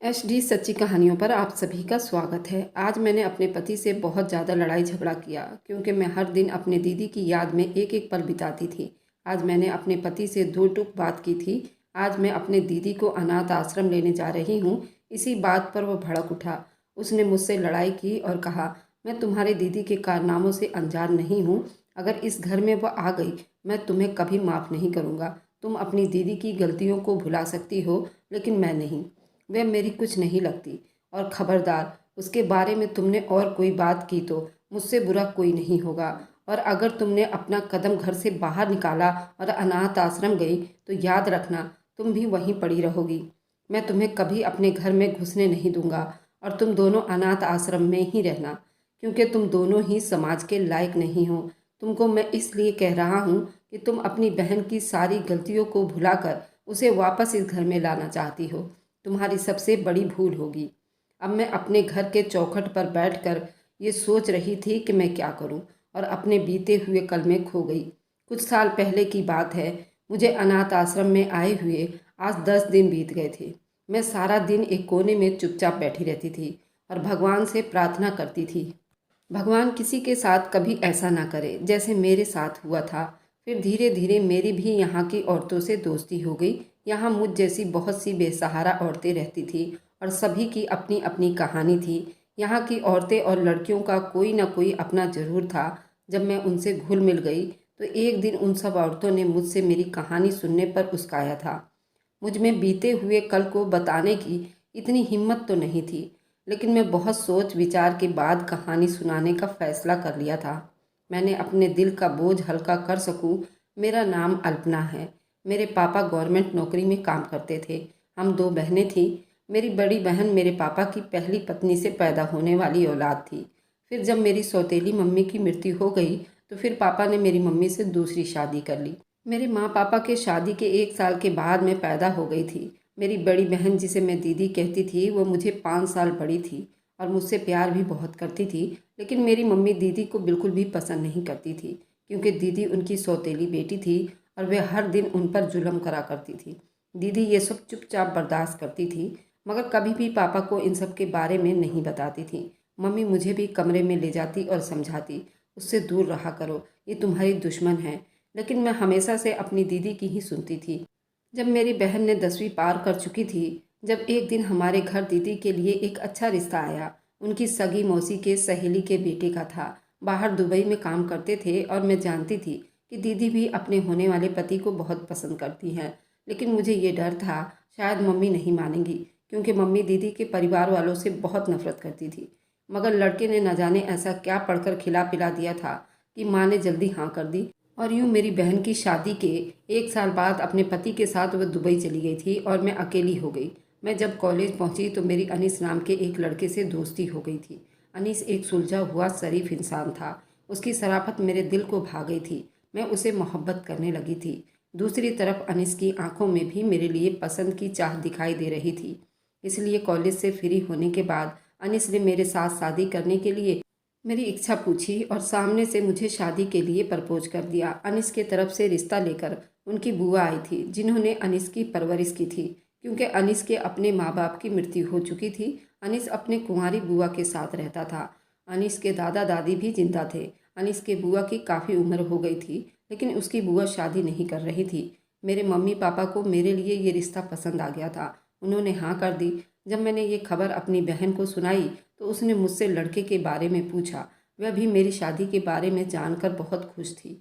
HD सच्ची कहानियों पर आप सभी का स्वागत है। आज मैंने अपने पति से बहुत ज़्यादा लड़ाई झगड़ा किया क्योंकि मैं हर दिन अपने दीदी की याद में एक एक पल बिताती थी। आज मैंने अपने पति से दो टूक बात की थी। आज मैं अपने दीदी को अनाथ आश्रम लेने जा रही हूँ। इसी बात पर वो भड़क उठा। उसने मुझसे लड़ाई की और कहा, मैं तुम्हारे दीदी के कारनामों से अनजान नहीं हूँ। अगर इस घर में वह आ गई, मैं तुम्हें कभी माफ़ नहीं करूँगा। तुम अपनी दीदी की गलतियों को भुला सकती हो, लेकिन मैं नहीं। वह मेरी कुछ नहीं लगती। और खबरदार, उसके बारे में तुमने और कोई बात की तो मुझसे बुरा कोई नहीं होगा। और अगर तुमने अपना कदम घर से बाहर निकाला और अनाथ आश्रम गई तो याद रखना, तुम भी वहीं पड़ी रहोगी। मैं तुम्हें कभी अपने घर में घुसने नहीं दूंगा और तुम दोनों अनाथ आश्रम में ही रहना, क्योंकि तुम दोनों ही समाज के लायक नहीं हो। तुमको मैं इसलिए कह रहा हूँ कि तुम अपनी बहन की सारी गलतियों को भुलाकर उसे वापस इस घर में लाना चाहती हो। तुम्हारी सबसे बड़ी भूल होगी। अब मैं अपने घर के चौखट पर बैठकर ये सोच रही थी कि मैं क्या करूं, और अपने बीते हुए कल में खो गई। कुछ साल पहले की बात है। मुझे अनाथ आश्रम में आए हुए आज 10 दिन बीत गए थे। मैं सारा दिन एक कोने में चुपचाप बैठी रहती थी और भगवान से प्रार्थना करती थी, भगवान किसी के साथ कभी ऐसा ना करे जैसे मेरे साथ हुआ था। फिर धीरे धीरे मेरी भी यहाँ की औरतों से दोस्ती हो गई। यहाँ मुझ जैसी बहुत सी बेसहारा औरतें रहती थी और सभी की अपनी अपनी कहानी थी। यहाँ की औरतें और लड़कियों का कोई ना कोई अपना जरूर था। जब मैं उनसे घुल मिल गई तो एक दिन उन सब औरतों ने मुझसे मेरी कहानी सुनने पर उस्काया था। मुझ में बीते हुए कल को बताने की इतनी हिम्मत तो नहीं थी, लेकिन मैं बहुत सोच विचार के बाद कहानी सुनाने का फैसला कर लिया था। मैंने अपने दिल का बोझ हल्का कर सकूं। मेरा नाम अल्पना है। मेरे पापा गवर्नमेंट नौकरी में काम करते थे। हम दो बहनें थीं। मेरी बड़ी बहन मेरे पापा की पहली पत्नी से पैदा होने वाली औलाद थी। फिर जब मेरी सौतेली मम्मी की मृत्यु हो गई तो फिर पापा ने मेरी मम्मी से दूसरी शादी कर ली। मेरे माँ पापा के शादी के 1 साल के बाद मैं पैदा हो गई थी। मेरी बड़ी बहन, जिसे मैं दीदी कहती थी, वो मुझे 5 साल बड़ी थी और मुझसे प्यार भी बहुत करती थी। लेकिन मेरी मम्मी दीदी को बिल्कुल भी पसंद नहीं करती थी, क्योंकि दीदी उनकी सौतेली बेटी थी और वे हर दिन उन पर जुल्म करा करती थी। दीदी ये सब चुपचाप बर्दाश्त करती थी, मगर कभी भी पापा को इन सब के बारे में नहीं बताती थी। मम्मी मुझे भी कमरे में ले जाती और समझाती, उससे दूर रहा करो, ये तुम्हारी दुश्मन है। लेकिन मैं हमेशा से अपनी दीदी की ही सुनती थी। जब मेरी बहन ने 10वीं पार कर चुकी थी, जब एक दिन हमारे घर दीदी के लिए एक अच्छा रिश्ता आया। उनकी सगी मौसी के सहेली के बेटे का था। बाहर दुबई में काम करते थे और मैं जानती थी कि दीदी भी अपने होने वाले पति को बहुत पसंद करती हैं। लेकिन मुझे ये डर था, शायद मम्मी नहीं मानेंगी, क्योंकि मम्मी दीदी के परिवार वालों से बहुत नफरत करती थी। मगर लड़के ने न जाने ऐसा क्या पढ़कर खिला पिला दिया था कि माँ ने जल्दी हाँ कर दी। और यूँ मेरी बहन की शादी के 1 साल बाद अपने पति के साथ वह दुबई चली गई थी और मैं अकेली हो गई। मैं जब कॉलेज पहुंची तो मेरी अनीस नाम के एक लड़के से दोस्ती हो गई थी। अनीस एक सुलझा हुआ शरीफ इंसान था। उसकी शराफत मेरे दिल को भा गई थी। मैं उसे मोहब्बत करने लगी थी। दूसरी तरफ अनीस की आंखों में भी मेरे लिए पसंद की चाह दिखाई दे रही थी। इसलिए कॉलेज से फ्री होने के बाद अनीस ने मेरे साथ शादी करने के लिए मेरी इच्छा पूछी और सामने से मुझे शादी के लिए प्रपोज कर दिया। अनीस के तरफ से रिश्ता लेकर उनकी बुआ आई थी, जिन्होंने अनीस की परवरिश की थी। क्योंकि अनीस के अपने माँ बाप की मृत्यु हो चुकी थी, अनीस अपने कुंवारी बुआ के साथ रहता था। अनीस के दादा दादी भी जिंदा थे। अनीस के बुआ की काफ़ी उम्र हो गई थी, लेकिन उसकी बुआ शादी नहीं कर रही थी। मेरे मम्मी पापा को मेरे लिए ये रिश्ता पसंद आ गया था। उन्होंने हाँ कर दी। जब मैंने ये खबर अपनी बहन को सुनाई तो उसने मुझसे लड़के के बारे में पूछा। वह भी मेरी शादी के बारे में जानकर बहुत खुश थी।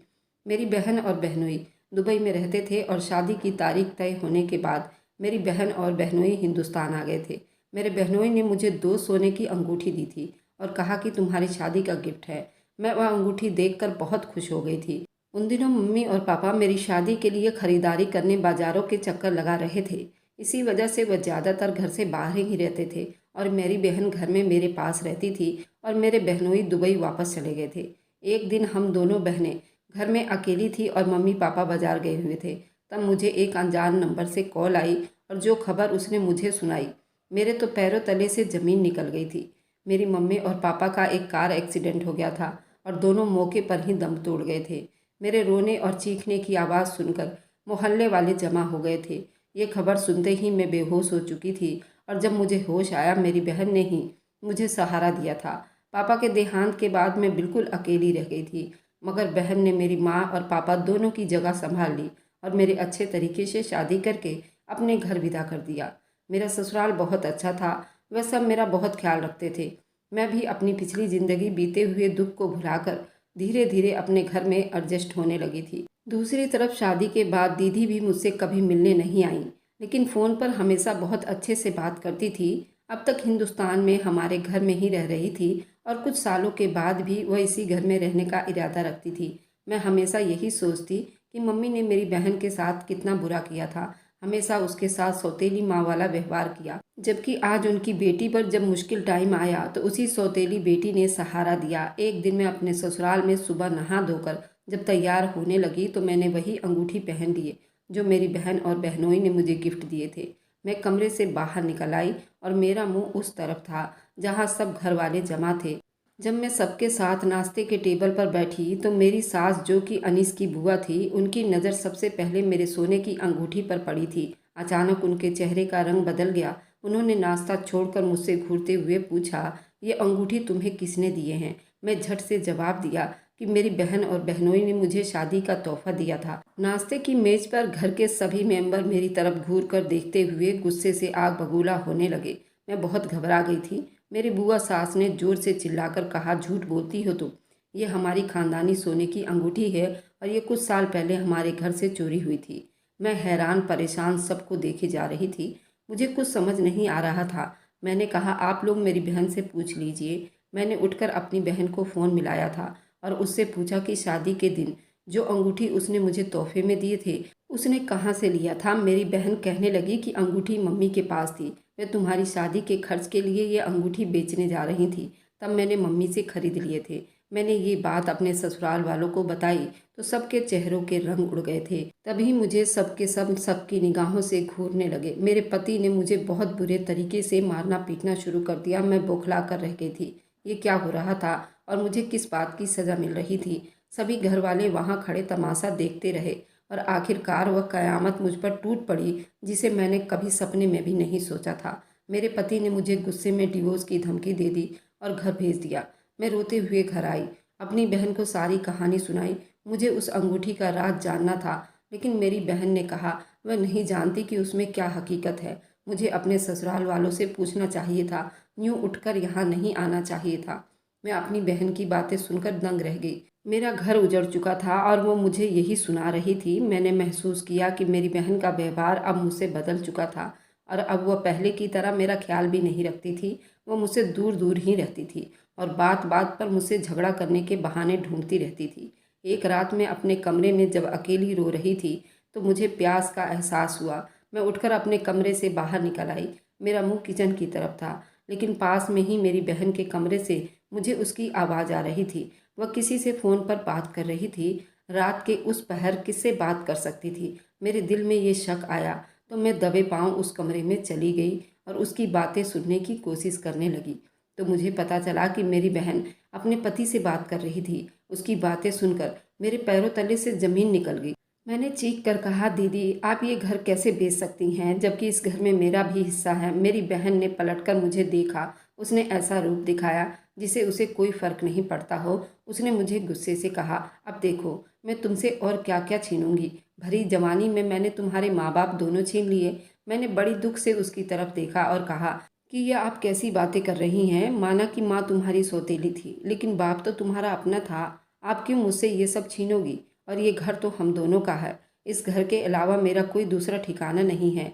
मेरी बहन और बहनोई दुबई में रहते थे और शादी की तारीख तय होने के बाद मेरी बहन और बहनोई हिंदुस्तान आ गए थे। मेरे बहनोई ने मुझे 2 सोने की अंगूठी दी थी और कहा कि तुम्हारी शादी का गिफ्ट है। मैं वह अंगूठी देखकर बहुत खुश हो गई थी। उन दिनों मम्मी और पापा मेरी शादी के लिए खरीदारी करने बाजारों के चक्कर लगा रहे थे। इसी वजह से वह ज़्यादातर घर से बाहर ही रहते थे और मेरी बहन घर में मेरे पास रहती थी और मेरे बहनोई दुबई वापस चले गए थे। एक दिन हम दोनों बहनें घर में अकेली थी और मम्मी पापा बाजार गए हुए थे। तब मुझे एक अनजान नंबर से कॉल आई और जो खबर उसने मुझे सुनाई, मेरे तो पैरों तले से ज़मीन निकल गई थी। मेरी मम्मी और पापा का एक कार एक्सीडेंट हो गया था और दोनों मौके पर ही दम तोड़ गए थे। मेरे रोने और चीखने की आवाज़ सुनकर मोहल्ले वाले जमा हो गए थे। ये खबर सुनते ही मैं बेहोश हो चुकी थी और जब मुझे होश आया मेरी बहन ने ही मुझे सहारा दिया था। पापा के देहांत के बाद मैं बिल्कुल अकेली रह गई थी, मगर बहन ने मेरी माँ और पापा दोनों की जगह संभाल ली और मेरे अच्छे तरीके से शादी करके अपने घर विदा कर दिया। मेरा ससुराल बहुत अच्छा था, वह सब मेरा बहुत ख्याल रखते थे। मैं भी अपनी पिछली ज़िंदगी बीते हुए दुख को भुलाकर धीरे धीरे अपने घर में एडजस्ट होने लगी थी। दूसरी तरफ शादी के बाद दीदी भी मुझसे कभी मिलने नहीं आई, लेकिन फ़ोन पर हमेशा बहुत अच्छे से बात करती थी। अब तक हिंदुस्तान में हमारे घर में ही रह रही थी और कुछ सालों के बाद भी वह इसी घर में रहने का इरादा रखती थी। मैं हमेशा यही सोचती कि मम्मी ने मेरी बहन के साथ कितना बुरा किया था, हमेशा उसके साथ सौतेली माँ वाला व्यवहार किया, जबकि आज उनकी बेटी पर जब मुश्किल टाइम आया तो उसी सौतेली बेटी ने सहारा दिया। एक दिन मैं अपने ससुराल में सुबह नहा धोकर जब तैयार होने लगी तो मैंने वही अंगूठी पहन लिए जो मेरी बहन और बहनोई ने मुझे गिफ्ट दिए थे। मैं कमरे से बाहर निकल आई और मेरा मुंह उस तरफ था जहाँ सब घर वाले जमा थे। जब मैं सबके साथ नाश्ते के टेबल पर बैठी तो मेरी सास, जो कि अनीस की बुआ थी, उनकी नज़र सबसे पहले मेरे सोने की अंगूठी पर पड़ी थी। अचानक उनके चेहरे का रंग बदल गया। उन्होंने नाश्ता छोड़कर मुझसे घूरते हुए पूछा, ये अंगूठी तुम्हें किसने दिए हैं? मैं झट से जवाब दिया कि मेरी बहन और बहनोई ने मुझे शादी का तोहफा दिया था। नाश्ते की मेज पर घर के सभी मेंबर मेरी तरफ घूर कर देखते हुए गुस्से से आग बबूला होने लगे। मैं बहुत घबरा गई थी। मेरी बुआ सास ने जोर से चिल्लाकर कहा, झूठ बोलती हो तुम, ये हमारी खानदानी सोने की अंगूठी है और ये कुछ साल पहले हमारे घर से चोरी हुई थी। मैं हैरान परेशान सबको देखे जा रही थी। मुझे कुछ समझ नहीं आ रहा था। मैंने कहा, आप लोग मेरी बहन से पूछ लीजिए। मैंने उठकर अपनी बहन को फ़ोन मिलाया था और उससे पूछा कि शादी के दिन जो अंगूठी उसने मुझे तोहफे में दिए थे उसने कहाँ से लिया था। मेरी बहन कहने लगी कि अंगूठी मम्मी के पास थी, मैं तुम्हारी शादी के खर्च के लिए ये अंगूठी बेचने जा रही थी, तब मैंने मम्मी से खरीद लिए थे। मैंने ये बात अपने ससुराल वालों को बताई तो सबके चेहरों के रंग उड़ गए थे। तभी मुझे सबके सब सबकी निगाहों से घूरने लगे। मेरे पति ने मुझे बहुत बुरे तरीके से मारना पीटना शुरू कर दिया। मैं बौखला कर रह गई थी। ये क्या हो रहा था और मुझे किस बात की सज़ा मिल रही थी? सभी घर वाले वहाँ खड़े तमाशा देखते रहे और आखिरकार वह कयामत मुझ पर टूट पड़ी जिसे मैंने कभी सपने में भी नहीं सोचा था। मेरे पति ने मुझे गुस्से में डिवोर्स की धमकी दे दी और घर भेज दिया। मैं रोते हुए घर आई, अपनी बहन को सारी कहानी सुनाई। मुझे उस अंगूठी का राज जानना था, लेकिन मेरी बहन ने कहा वह नहीं जानती कि उसमें क्या हकीकत है। मुझे अपने ससुराल वालों से पूछना चाहिए था, यूँ उठकर यहाँ नहीं आना चाहिए था। मैं अपनी बहन की बातें सुनकर दंग रह गई। मेरा घर उजड़ चुका था और वो मुझे यही सुना रही थी। मैंने महसूस किया कि मेरी बहन का व्यवहार अब मुझसे बदल चुका था और अब वह पहले की तरह मेरा ख्याल भी नहीं रखती थी। वो मुझसे दूर दूर ही रहती थी और बात बात पर मुझसे झगड़ा करने के बहाने ढूंढती रहती थी। एक रात मैं अपने कमरे में जब अकेली रो रही थी तो मुझे प्यास का एहसास हुआ। मैं उठकर अपने कमरे से बाहर निकल आई। मेरा मुंह किचन की तरफ था, लेकिन पास में ही मेरी बहन के कमरे से मुझे उसकी आवाज़ आ रही थी। वह किसी से फ़ोन पर बात कर रही थी। रात के उस पहर किससे बात कर सकती थी? मेरे दिल में ये शक आया तो मैं दबे पांव उस कमरे में चली गई और उसकी बातें सुनने की कोशिश करने लगी। तो मुझे पता चला कि मेरी बहन अपने पति से बात कर रही थी। उसकी बातें सुनकर मेरे पैरों तले से ज़मीन निकल गई। मैंने चीख कर कहा, दीदी आप ये घर कैसे बेच सकती हैं जबकि इस घर में मेरा भी हिस्सा है। मेरी बहन ने पलटकर मुझे देखा। उसने ऐसा रूप दिखाया जिसे उसे कोई फ़र्क नहीं पड़ता हो। उसने मुझे गुस्से से कहा, अब देखो मैं तुमसे और क्या क्या छीनूंगी। भरी जवानी में मैंने तुम्हारे माँ बाप दोनों छीन लिए। मैंने बड़ी दुख से उसकी तरफ देखा और कहा कि ये आप कैसी बातें कर रही हैं? माना कि माँ तुम्हारी सौतेली थी, लेकिन बाप तो तुम्हारा अपना था। आप क्यों मुझसे ये सब छीनोगी? और ये घर तो हम दोनों का है। इस घर के अलावा मेरा कोई दूसरा ठिकाना नहीं है।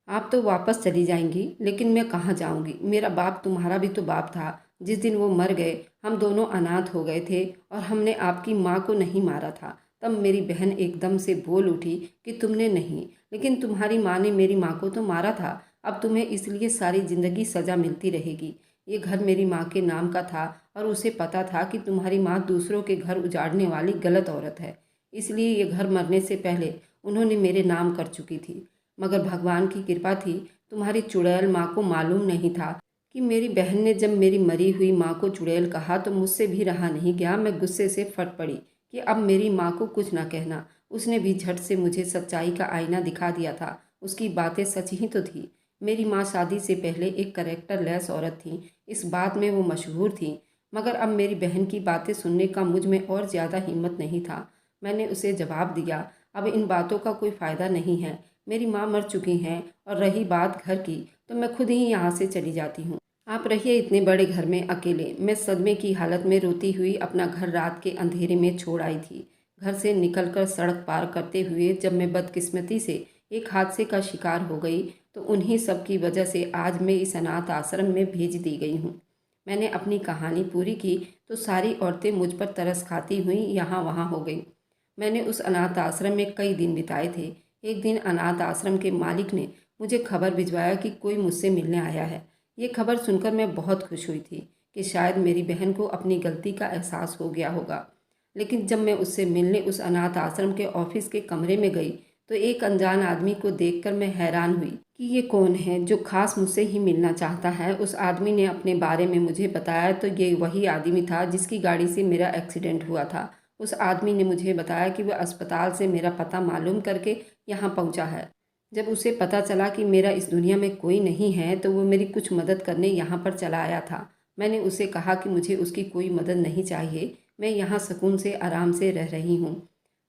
आप तो वापस चली जाएंगी, लेकिन मैं कहाँ जाऊंगी? मेरा बाप तुम्हारा भी तो बाप था। जिस दिन वो मर गए हम दोनों अनाथ हो गए थे और हमने आपकी माँ को नहीं मारा था। तब मेरी बहन एकदम से बोल उठी कि तुमने नहीं, लेकिन तुम्हारी माँ ने मेरी माँ को तो मारा था। अब तुम्हें इसलिए सारी ज़िंदगी सज़ा मिलती रहेगी। ये घर मेरी माँ के नाम का था और उसे पता था कि तुम्हारी माँ दूसरों के घर उजाड़ने वाली गलत औरत है, इसलिए ये घर मरने से पहले उन्होंने मेरे नाम कर चुकी थी। मगर भगवान की कृपा थी, तुम्हारी चुड़ैल माँ को मालूम नहीं था कि मेरी बहन ने जब मेरी मरी हुई माँ को चुड़ैल कहा तो मुझसे भी रहा नहीं गया। मैं गुस्से से फट पड़ी कि अब मेरी माँ को कुछ ना कहना। उसने भी झट से मुझे सच्चाई का आईना दिखा दिया था। उसकी बातें सच ही तो थी। मेरी माँ शादी से पहले एक कैरेक्टर लेस औरत थी, इस बात में वो मशहूर थी। मगर अब मेरी बहन की बातें सुनने का मुझ में और ज़्यादा हिम्मत नहीं था। मैंने उसे जवाब दिया, अब इन बातों का कोई फ़ायदा नहीं है। मेरी माँ मर चुकी हैं और रही बात घर की, तो मैं खुद ही यहाँ से चली जाती हूँ। आप रहिए इतने बड़े घर में अकेले। मैं सदमे की हालत में रोती हुई अपना घर रात के अंधेरे में छोड़ आई थी। घर से निकलकर सड़क पार करते हुए जब मैं बदकिस्मती से एक हादसे का शिकार हो गई, तो उन्हीं सब की वजह से आज मैं इस अनाथ आश्रम में भेज दी गई हूँ। मैंने अपनी कहानी पूरी की तो सारी औरतें मुझ पर तरस खाती हुई यहाँ वहाँ हो गई। मैंने उस अनाथ आश्रम में कई दिन बिताए थे। एक दिन अनाथ आश्रम के मालिक ने मुझे खबर भिजवाया कि कोई मुझसे मिलने आया है। ये खबर सुनकर मैं बहुत खुश हुई थी कि शायद मेरी बहन को अपनी गलती का एहसास हो गया होगा। लेकिन जब मैं उससे मिलने उस अनाथ आश्रम के ऑफिस के कमरे में गई, तो एक अनजान आदमी को देखकर मैं हैरान हुई कि ये कौन है जो खास मुझसे ही मिलना चाहता है। उस आदमी ने अपने बारे में मुझे बताया तो ये वही आदमी था जिसकी गाड़ी से मेरा एक्सीडेंट हुआ था। उस आदमी ने मुझे बताया कि वह अस्पताल से मेरा पता मालूम करके यहाँ पहुँचा है। जब उसे पता चला कि मेरा इस दुनिया में कोई नहीं है, तो वो मेरी कुछ मदद करने यहाँ पर चला आया था। मैंने उसे कहा कि मुझे उसकी कोई मदद नहीं चाहिए, मैं यहाँ सुकून से आराम से रह रही हूँ।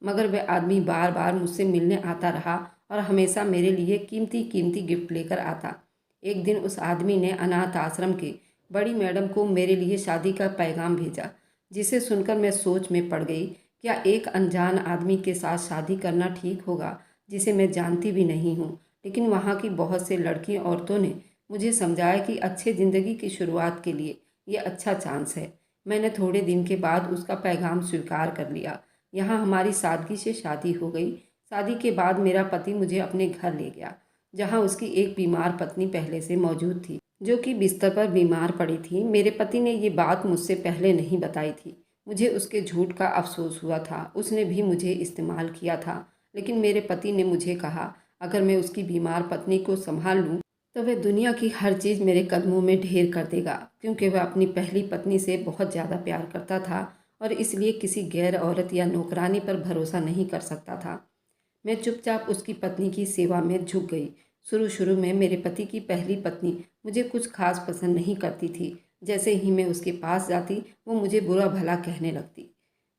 मगर वह आदमी बार बार मुझसे मिलने आता रहा और हमेशा मेरे लिए कीमती कीमती गिफ्ट लेकर आता। एक दिन उस आदमी ने अनाथ आश्रम के बड़ी मैडम को मेरे लिए शादी का पैगाम भेजा, जिसे सुनकर मैं सोच में पड़ गई। क्या एक अनजान आदमी के साथ शादी करना ठीक होगा, जिसे मैं जानती भी नहीं हूँ। लेकिन वहाँ की बहुत से लड़की औरतों ने मुझे समझाया कि अच्छे ज़िंदगी की शुरुआत के लिए ये अच्छा चांस है। मैंने थोड़े दिन के बाद उसका पैगाम स्वीकार कर लिया। यहाँ हमारी सादगी से शादी हो गई। शादी के बाद मेरा पति मुझे अपने घर ले गया, जहाँ उसकी एक बीमार पत्नी पहले से मौजूद थी, जो कि बिस्तर पर बीमार पड़ी थी। मेरे पति ने ये बात मुझसे पहले नहीं बताई थी। मुझे उसके झूठ का अफसोस हुआ था। उसने भी मुझे इस्तेमाल किया था। लेकिन मेरे पति ने मुझे कहा, अगर मैं उसकी बीमार पत्नी को संभाल लूँ तो वह दुनिया की हर चीज़ मेरे कदमों में ढेर कर देगा, क्योंकि वह अपनी पहली पत्नी से बहुत ज़्यादा प्यार करता था और इसलिए किसी गैर औरत या नौकरानी पर भरोसा नहीं कर सकता था। मैं चुपचाप उसकी पत्नी की सेवा में झुक गई। शुरू शुरू में मेरे पति की पहली पत्नी मुझे कुछ खास पसंद नहीं करती थी। जैसे ही मैं उसके पास जाती, वो मुझे बुरा भला कहने लगती।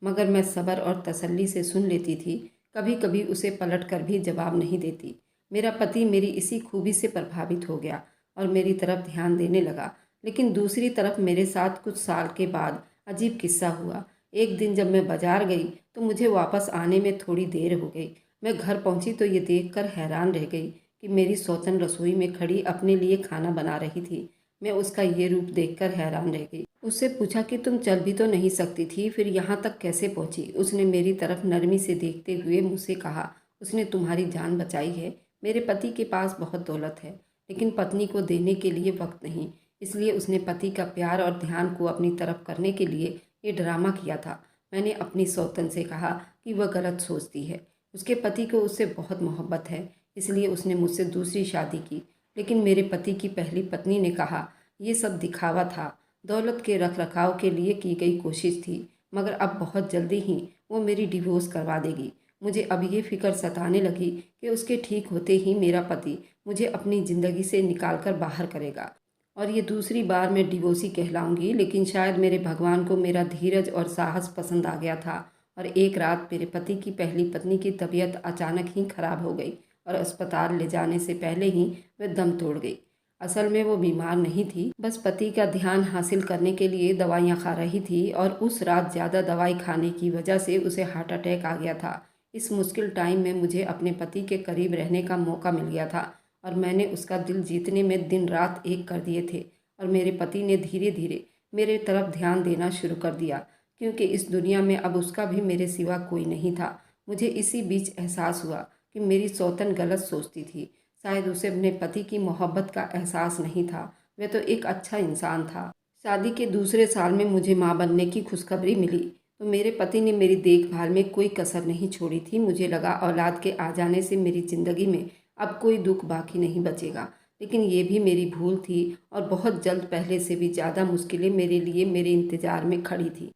मगर मैं सब्र और तसल्ली से सुन लेती थी। कभी कभी उसे पलट कर भी जवाब नहीं देती। मेरा पति मेरी इसी खूबी से प्रभावित हो गया और मेरी तरफ ध्यान देने लगा। लेकिन दूसरी तरफ मेरे साथ कुछ साल के बाद अजीब किस्सा हुआ। एक दिन जब मैं बाजार गई, तो मुझे वापस आने में थोड़ी देर हो गई। मैं घर पहुंची तो ये देखकर हैरान रह गई कि मेरी सौतन रसोई में खड़ी अपने लिए खाना बना रही थी। मैं उसका ये रूप देखकर हैरान रह गई। उससे पूछा कि तुम चल भी तो नहीं सकती थी, फिर यहाँ तक कैसे पहुँची? उसने मेरी तरफ नरमी से देखते हुए मुझसे कहा, उसने तुम्हारी जान बचाई है। मेरे पति के पास बहुत दौलत है, लेकिन पत्नी को देने के लिए वक्त नहीं। इसलिए उसने पति का प्यार और ध्यान को अपनी तरफ करने के लिए ये ड्रामा किया था। मैंने अपनी सौतन से कहा कि वह गलत सोचती है। उसके पति को उससे बहुत मोहब्बत है, इसलिए उसने मुझसे दूसरी शादी की। लेकिन मेरे पति की पहली पत्नी ने कहा, ये सब दिखावा था, दौलत के रख रखाव के लिए की गई कोशिश थी। मगर अब बहुत जल्दी ही वो मेरी डिवोर्स करवा देगी। मुझे अब ये फिक्र सताने लगी कि उसके ठीक होते ही मेरा पति मुझे अपनी ज़िंदगी से निकाल कर बाहर करेगा और ये दूसरी बार मैं डिवोर्सी कहलाऊंगी। लेकिन शायद मेरे भगवान को मेरा धीरज और साहस पसंद आ गया था और एक रात मेरे पति की पहली पत्नी की तबीयत अचानक ही खराब हो गई और अस्पताल ले जाने से पहले ही वह दम तोड़ गई। असल में वो बीमार नहीं थी, बस पति का ध्यान हासिल करने के लिए दवाइयाँ खा रही थी और उस रात ज़्यादा दवाई खाने की वजह से उसे हार्ट अटैक आ गया था। इस मुश्किल टाइम में मुझे अपने पति के करीब रहने का मौका मिल गया था और मैंने उसका दिल जीतने में दिन रात एक कर दिए थे। और मेरे पति ने धीरे धीरे मेरे तरफ ध्यान देना शुरू कर दिया, क्योंकि इस दुनिया में अब उसका भी मेरे सिवा कोई नहीं था। मुझे इसी बीच एहसास हुआ कि मेरी सौतन गलत सोचती थी। शायद उसे अपने पति की मोहब्बत का एहसास नहीं था। वह तो एक अच्छा इंसान था। शादी के दूसरे साल में मुझे माँ बनने की खुशखबरी मिली, तो मेरे पति ने मेरी देखभाल में कोई कसर नहीं छोड़ी थी। मुझे लगा औलाद के आ जाने से मेरी ज़िंदगी में अब कोई दुख बाकी नहीं बचेगा। लेकिन ये भी मेरी भूल थी और बहुत जल्द पहले से भी ज़्यादा मुश्किलें मेरे लिए मेरे इंतज़ार में खड़ी थी।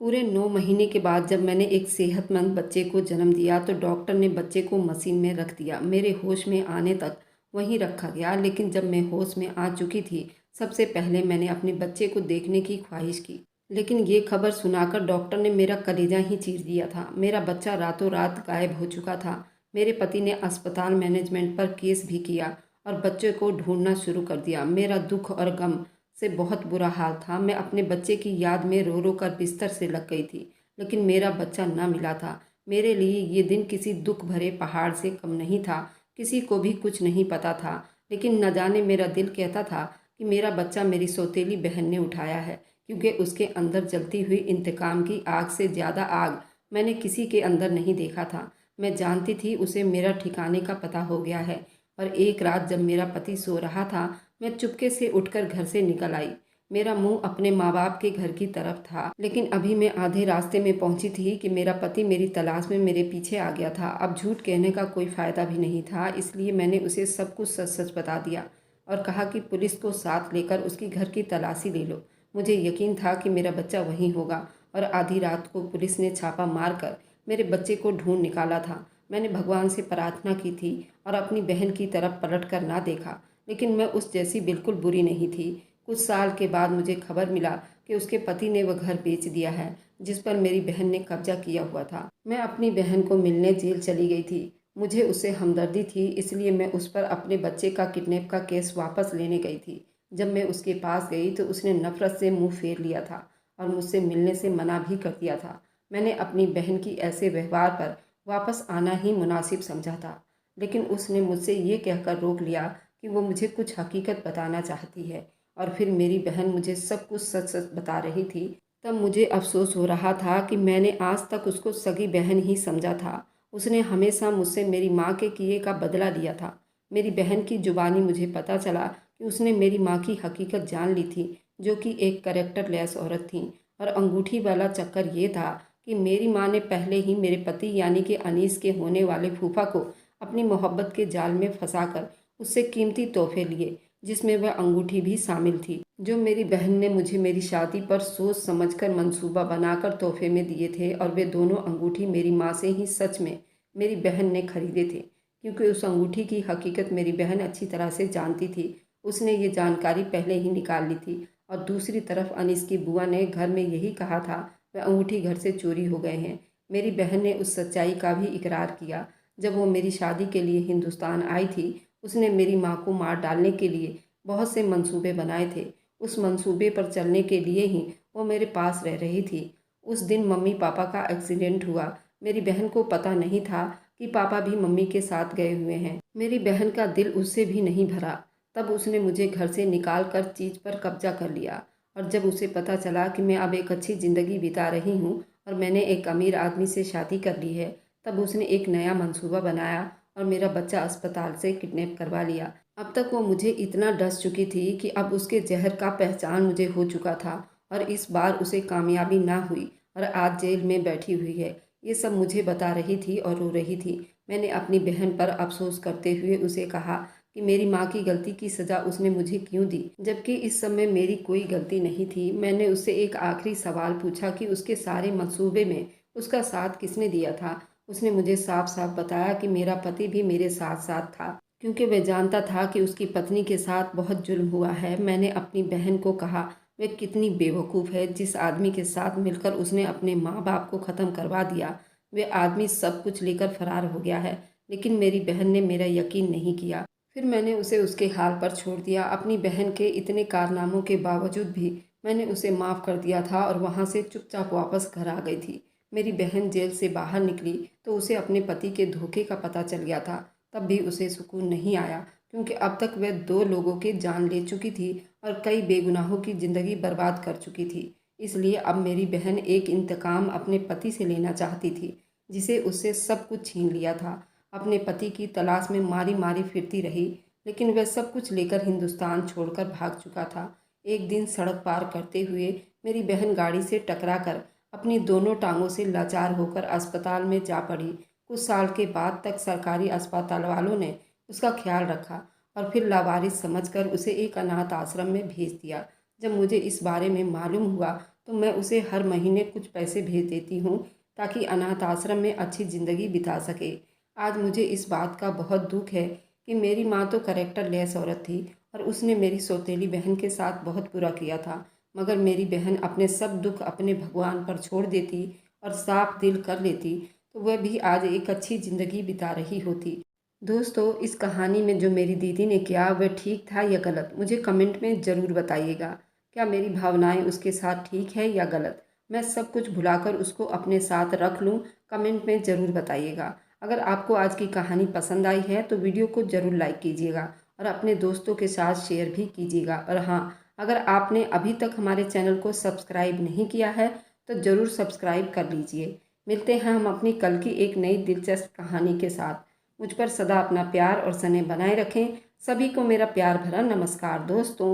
पूरे 9 महीने के बाद जब मैंने एक सेहतमंद बच्चे को जन्म दिया, तो डॉक्टर ने बच्चे को मशीन में रख दिया। मेरे होश में आने तक वहीं रखा गया। लेकिन जब मैं होश में आ चुकी थी, सबसे पहले मैंने अपने बच्चे को देखने की ख्वाहिश की। लेकिन ये खबर सुनाकर डॉक्टर ने मेरा कलेजा ही चीर दिया था। मेरा बच्चा रातों रात गायब हो चुका था। मेरे पति ने अस्पताल मैनेजमेंट पर केस भी किया और बच्चे को ढूंढना शुरू कर दिया। मेरा दुख और गम से बहुत बुरा हाल था। मैं अपने बच्चे की याद में रो रो कर बिस्तर से लग गई थी, लेकिन मेरा बच्चा न मिला था। मेरे लिए ये दिन किसी दुख भरे पहाड़ से कम नहीं था। किसी को भी कुछ नहीं पता था, लेकिन न जाने मेरा दिल कहता था कि मेरा बच्चा मेरी सौतेली बहन ने उठाया है, क्योंकि उसके अंदर जलती हुई इंतकाम की आग से ज़्यादा आग मैंने किसी के अंदर नहीं देखा था। मैं जानती थी उसे मेरा ठिकाने का पता हो गया है। और एक रात जब मेरा पति सो रहा था, मैं चुपके से उठकर घर से निकल आई। मेरा मुंह अपने माँ बाप के घर की तरफ था, लेकिन अभी मैं आधे रास्ते में पहुंची थी कि मेरा पति मेरी तलाश में मेरे पीछे आ गया था। अब झूठ कहने का कोई फ़ायदा भी नहीं था, इसलिए मैंने उसे सब कुछ सच सच बता दिया और कहा कि पुलिस को साथ लेकर उसकी घर की तलाशी ले लो। मुझे यकीन था कि मेरा बच्चा वहीं होगा। और आधी रात को पुलिस ने छापा मारकर मेरे बच्चे को ढूंढ निकाला था। मैंने भगवान से प्रार्थना की थी और अपनी बहन की तरफ पलट कर ना देखा, लेकिन मैं उस जैसी बिल्कुल बुरी नहीं थी। कुछ साल के बाद मुझे खबर मिला कि उसके पति ने वह घर बेच दिया है जिस पर मेरी बहन ने कब्जा किया हुआ था। मैं अपनी बहन को मिलने जेल चली गई थी। मुझे उससे हमदर्दी थी, इसलिए मैं उस पर अपने बच्चे का किडनैप का केस वापस लेने गई थी। जब मैं उसके पास गई तो उसने नफरत से मुंह फेर लिया था और मुझसे मिलने से मना भी कर दिया था। मैंने अपनी बहन की ऐसे व्यवहार पर वापस आना ही मुनासिब समझा था, लेकिन उसने मुझसे ये कहकर रोक लिया कि वो मुझे कुछ हकीकत बताना चाहती है। और फिर मेरी बहन मुझे सब कुछ सच सच बता रही थी। तब मुझे अफसोस हो रहा था कि मैंने आज तक उसको सगी बहन ही समझा था। उसने हमेशा मुझसे मेरी माँ के किए का बदला लिया था। मेरी बहन की जुबानी मुझे पता चला कि उसने मेरी माँ की हकीकत जान ली थी, जो कि एक कैरेक्टर लेस औरत थी। और अंगूठी वाला चक्कर ये था कि मेरी माँ ने पहले ही मेरे पति यानी कि अनीस के होने वाले फूफा को अपनी मोहब्बत के जाल में फंसाकर उससे कीमती तोहफे लिए, जिसमें वह अंगूठी भी शामिल थी, जो मेरी बहन ने मुझे मेरी शादी पर सोच समझकर मंसूबा बनाकर तोहफे में दिए थे। और वे दोनों अंगूठी मेरी माँ से ही सच में मेरी बहन ने खरीदे थे, क्योंकि उस अंगूठी की हकीकत मेरी बहन अच्छी तरह से जानती थी। उसने ये जानकारी पहले ही निकाल ली थी। और दूसरी तरफ अनीस की बुआ ने घर में यही कहा था वह अंगूठी घर से चोरी हो गए हैं। मेरी बहन ने उस सच्चाई का भी इकरार किया। जब वो मेरी शादी के लिए हिंदुस्तान आई थी, उसने मेरी माँ को मार डालने के लिए बहुत से मंसूबे बनाए थे। उस मंसूबे पर चलने के लिए ही वो मेरे पास रह रही थी। उस दिन मम्मी पापा का एक्सीडेंट हुआ। मेरी बहन को पता नहीं था कि पापा भी मम्मी के साथ गए हुए हैं। मेरी बहन का दिल उससे भी नहीं भरा। तब उसने मुझे घर से निकाल कर चीज़ पर कब्जा कर लिया। और जब उसे पता चला कि मैं अब एक अच्छी ज़िंदगी बिता रही हूँ और मैंने एक अमीर आदमी से शादी कर ली है, तब उसने एक नया मंसूबा बनाया और मेरा बच्चा अस्पताल से किडनैप करवा लिया। अब तक वो मुझे इतना डस चुकी थी कि अब उसके जहर का पहचान मुझे हो चुका था। और इस बार उसे कामयाबी ना हुई और आज जेल में बैठी हुई है। ये सब मुझे बता रही थी और रो रही थी। मैंने अपनी बहन पर अफसोस करते हुए उसे कहा कि मेरी माँ की गलती की सज़ा उसने मुझे क्यों दी, जबकि इस समय मेरी कोई गलती नहीं थी। मैंने उससे एक आखिरी सवाल पूछा कि उसके सारे मंसूबे में उसका साथ किसने दिया था। उसने मुझे साफ साफ बताया कि मेरा पति भी मेरे साथ साथ था, क्योंकि वह जानता था कि उसकी पत्नी के साथ बहुत जुल्म हुआ है। मैंने अपनी बहन को कहा वह कितनी बेवकूफ़ है। जिस आदमी के साथ मिलकर उसने अपने माँ बाप को ख़त्म करवा दिया, वे आदमी सब कुछ लेकर फरार हो गया है। लेकिन मेरी बहन ने मेरा यकीन नहीं किया। फिर मैंने उसे उसके हाल पर छोड़ दिया। अपनी बहन के इतने कारनामों के बावजूद भी मैंने उसे माफ़ कर दिया था और वहाँ से चुपचाप वापस घर आ गई थी। मेरी बहन जेल से बाहर निकली तो उसे अपने पति के धोखे का पता चल गया था। तब भी उसे सुकून नहीं आया, क्योंकि अब तक वह 2 लोगों की जान ले चुकी थी और कई बेगुनाहों की ज़िंदगी बर्बाद कर चुकी थी। इसलिए अब मेरी बहन एक इंतकाम अपने पति से लेना चाहती थी, जिसे उससे सब कुछ छीन लिया था। अपने पति की तलाश में मारी मारी फिरती रही, लेकिन वह सब कुछ लेकर हिंदुस्तान छोड़कर भाग चुका था। एक दिन सड़क पार करते हुए मेरी बहन गाड़ी से टकराकर अपनी दोनों टांगों से लाचार होकर अस्पताल में जा पड़ी। कुछ साल के बाद तक सरकारी अस्पताल वालों ने उसका ख्याल रखा और फिर लावारिस समझकर उसे एक अनाथ आश्रम में भेज दिया। जब मुझे इस बारे में मालूम हुआ तो मैं उसे हर महीने कुछ पैसे भेज देती हूँ, ताकि अनाथ आश्रम में अच्छी ज़िंदगी बिता सके। आज मुझे इस बात का बहुत दुख है कि मेरी माँ तो कैरेक्टर लेस औरत थी और उसने मेरी सौतेली बहन के साथ बहुत बुरा किया था, मगर मेरी बहन अपने सब दुख अपने भगवान पर छोड़ देती और साफ दिल कर लेती तो वह भी आज एक अच्छी ज़िंदगी बिता रही होती। दोस्तों, इस कहानी में जो मेरी दीदी ने किया वह ठीक था या गलत, मुझे कमेंट में ज़रूर बताइएगा। क्या मेरी भावनाएं उसके साथ ठीक है या गलत? मैं सब कुछ भुलाकर उसको अपने साथ रख लूं? कमेंट में ज़रूर बताइएगा। अगर आपको आज की कहानी पसंद आई है तो वीडियो को ज़रूर लाइक कीजिएगा और अपने दोस्तों के साथ शेयर भी कीजिएगा। और हाँ, अगर आपने अभी तक हमारे चैनल को सब्सक्राइब नहीं किया है तो ज़रूर सब्सक्राइब कर लीजिए। मिलते हैं हम अपनी कल की एक नई दिलचस्प कहानी के साथ। मुझ पर सदा अपना प्यार और स्नेह बनाए रखें। सभी को मेरा प्यार भरा नमस्कार दोस्तों।